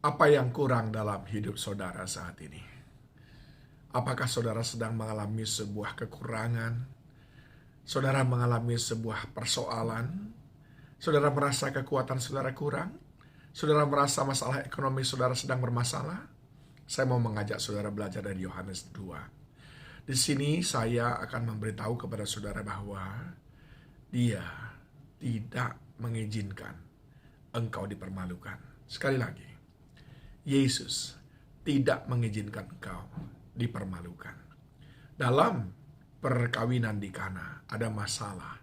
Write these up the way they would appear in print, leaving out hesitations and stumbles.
Apa yang kurang dalam hidup saudara saat ini? Apakah saudara sedang mengalami sebuah kekurangan? Saudara mengalami sebuah persoalan? Saudara merasa kekuatan saudara kurang? Saudara merasa masalah ekonomi saudara sedang bermasalah? Saya mau mengajak saudara belajar dari Yohanes 2. Di sini saya akan memberitahu kepada saudara bahwa Dia tidak mengizinkan engkau dipermalukan. Sekali lagi, Yesus tidak mengizinkan engkau dipermalukan. Dalam perkawinan di Kana ada masalah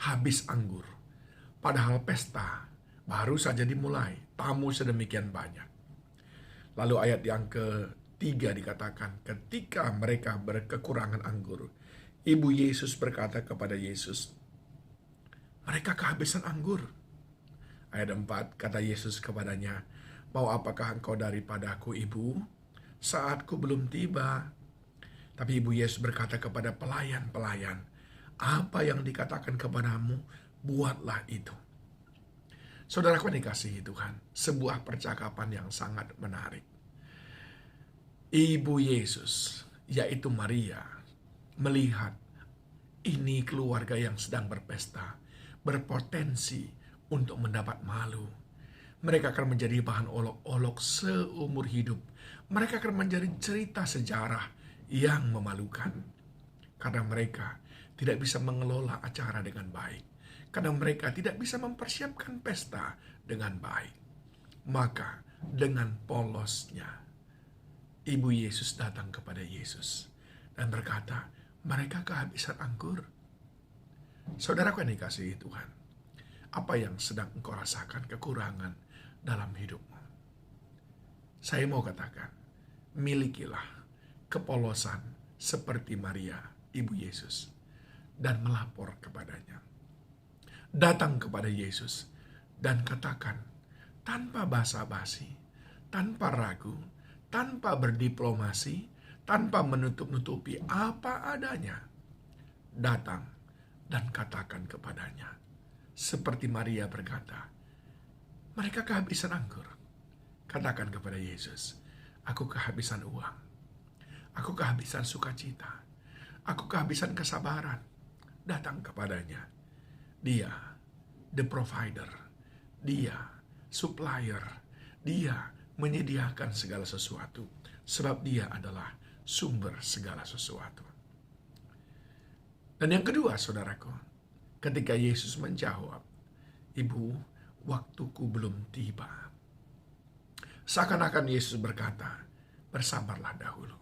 habis anggur. Padahal pesta baru saja dimulai, tamu sedemikian banyak. Lalu ayat yang ketiga dikatakan, ketika mereka berkekurangan anggur, Ibu Yesus berkata kepada Yesus, mereka kehabisan anggur. Ayat 4, kata Yesus kepadanya, mau apakah engkau daripadaku, Ibu? Saatku belum tiba. Tapi Ibu Yesus berkata kepada pelayan-pelayan, apa yang dikatakan kepadamu, buatlah itu. Saudaraku yang dikasihi Tuhan, sebuah percakapan yang sangat menarik. Ibu Yesus, yaitu Maria, melihat ini keluarga yang sedang berpesta, berpotensi untuk mendapat malu. Mereka akan menjadi bahan olok-olok seumur hidup. Mereka akan menjadi cerita sejarah yang memalukan. Karena mereka tidak bisa mengelola acara dengan baik. Karena mereka tidak bisa mempersiapkan pesta dengan baik. Maka dengan polosnya, Ibu Yesus datang kepada Yesus dan berkata, mereka kehabisan anggur. Saudaraku yang dikasihi Tuhan, apa yang sedang engkau rasakan kekurangan dalam hidupmu? Saya mau katakan, milikilah kepolosan seperti Maria, Ibu Yesus, dan melapor kepadanya. Datang kepada Yesus dan katakan tanpa basa-basi, tanpa ragu, tanpa berdiplomasi, tanpa menutup-nutupi apa adanya. Datang dan katakan kepadanya. Seperti Maria berkata, mereka kehabisan anggur. Katakan kepada Yesus, aku kehabisan uang. Aku kehabisan sukacita. Aku kehabisan kesabaran. Datang kepadanya. Dia the provider, dia supplier, dia menyediakan segala sesuatu, sebab dia adalah sumber segala sesuatu. Dan yang kedua, saudaraku, ketika Yesus menjawab, Ibu, waktuku belum tiba. Seakan-akan Yesus berkata, bersabarlah dahulu,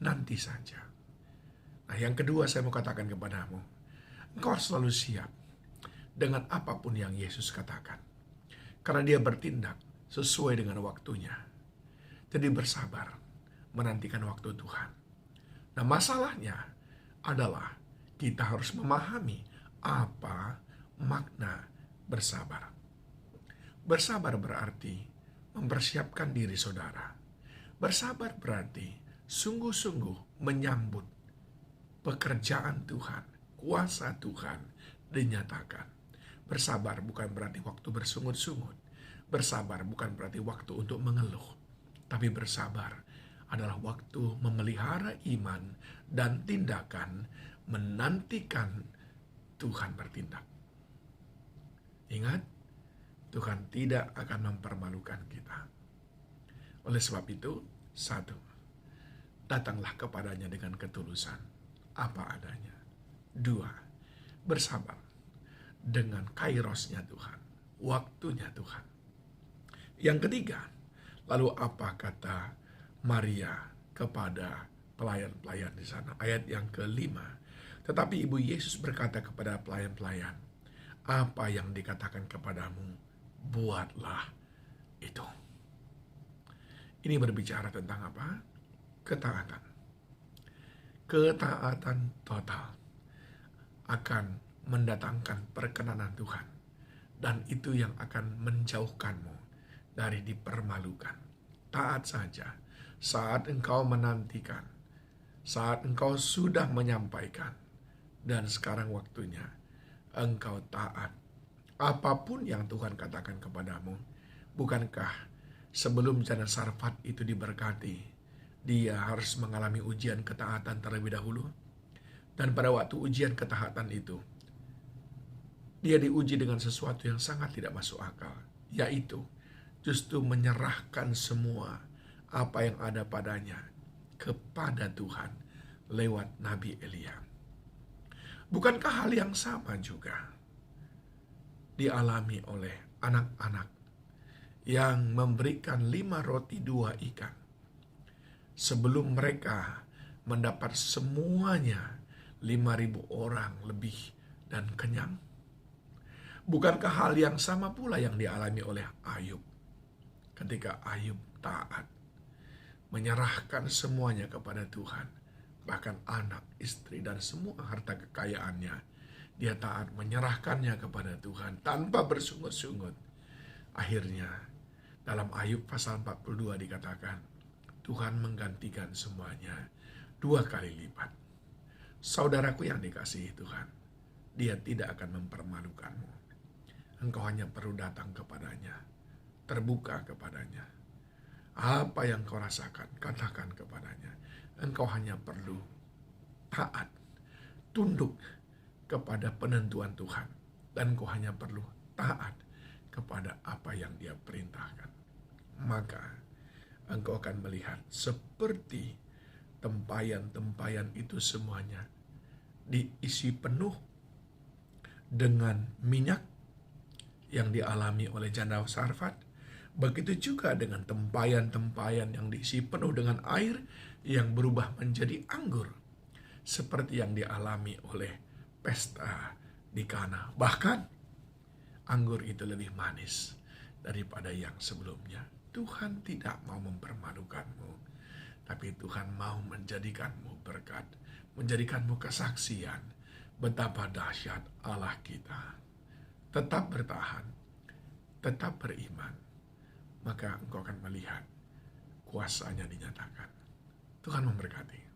nanti saja. Nah, yang kedua saya mau katakan kepadamu, engkau harus selalu siap dengan apapun yang Yesus katakan. Karena dia bertindak sesuai dengan waktunya. Jadi bersabar menantikan waktu Tuhan. Nah, masalahnya adalah kita harus memahami apa makna bersabar. Bersabar berarti mempersiapkan diri saudara. Bersabar berarti sungguh-sungguh menyambut pekerjaan Tuhan, kuasa Tuhan dinyatakan. Bersabar bukan berarti waktu bersungut-sungut. Bersabar bukan berarti waktu untuk mengeluh. Tapi bersabar adalah waktu memelihara iman dan tindakan menantikan Tuhan bertindak. Ingat, Tuhan tidak akan mempermalukan kita. Oleh sebab itu, satu, datanglah kepadanya dengan ketulusan, apa adanya. Dua, bersabar dengan kairosnya Tuhan, waktunya Tuhan. Yang ketiga, lalu apa kata Maria kepada pelayan-pelayan di sana? Ayat yang kelima. Tetapi Ibu Yesus berkata kepada pelayan-pelayan, apa yang dikatakan kepadamu, buatlah itu. Ini berbicara tentang apa? Ketaatan. Ketaatan total akan mendatangkan perkenanan Tuhan. Dan itu yang akan menjauhkanmu dari dipermalukan. Taat saja saat engkau menantikan, saat engkau sudah menyampaikan, dan sekarang waktunya engkau taat. Apapun yang Tuhan katakan kepadamu, Bukankah sebelum Janda Sarfat itu diberkati, dia harus mengalami ujian ketaatan terlebih dahulu? Dan pada waktu ujian ketaatan itu, dia diuji dengan sesuatu yang sangat tidak masuk akal, yaitu justru menyerahkan semua apa yang ada padanya kepada Tuhan lewat Nabi Elia. Bukankah hal yang sama juga dialami oleh anak-anak yang memberikan 5 roti 2 ikan sebelum mereka mendapat semuanya 5.000 orang lebih dan kenyang? Bukankah hal yang sama pula yang dialami oleh Ayub ketika Ayub taat menyerahkan semuanya kepada Tuhan, bahkan anak, istri, dan semua harta kekayaannya, dia taat menyerahkannya kepada Tuhan tanpa bersungut-sungut. Akhirnya dalam Ayub pasal 42 dikatakan, Tuhan menggantikan semuanya 2 kali lipat. Saudaraku yang dikasihi Tuhan, dia tidak akan mempermalukanmu. Engkau hanya perlu datang kepadanya, terbuka kepadanya. Apa yang kau rasakan, katakan kepadanya. Engkau hanya perlu taat, tunduk kepada penentuan Tuhan. Dan engkau hanya perlu taat kepada apa yang dia perintahkan. Maka engkau akan melihat seperti tempayan-tempayan itu semuanya diisi penuh dengan minyak yang dialami oleh Janda Sarfat. Begitu juga dengan tempayan-tempayan yang diisi penuh dengan air yang berubah menjadi anggur, seperti yang dialami oleh pesta di Kana. Bahkan anggur itu lebih manis daripada yang sebelumnya. Tuhan tidak mau mempermalukanmu, tapi Tuhan mau menjadikanmu berkat, menjadikanmu kesaksian betapa dahsyat Allah kita. Tetap bertahan, tetap beriman, maka engkau akan melihat kuasanya dinyatakan. Tuhan memberkati.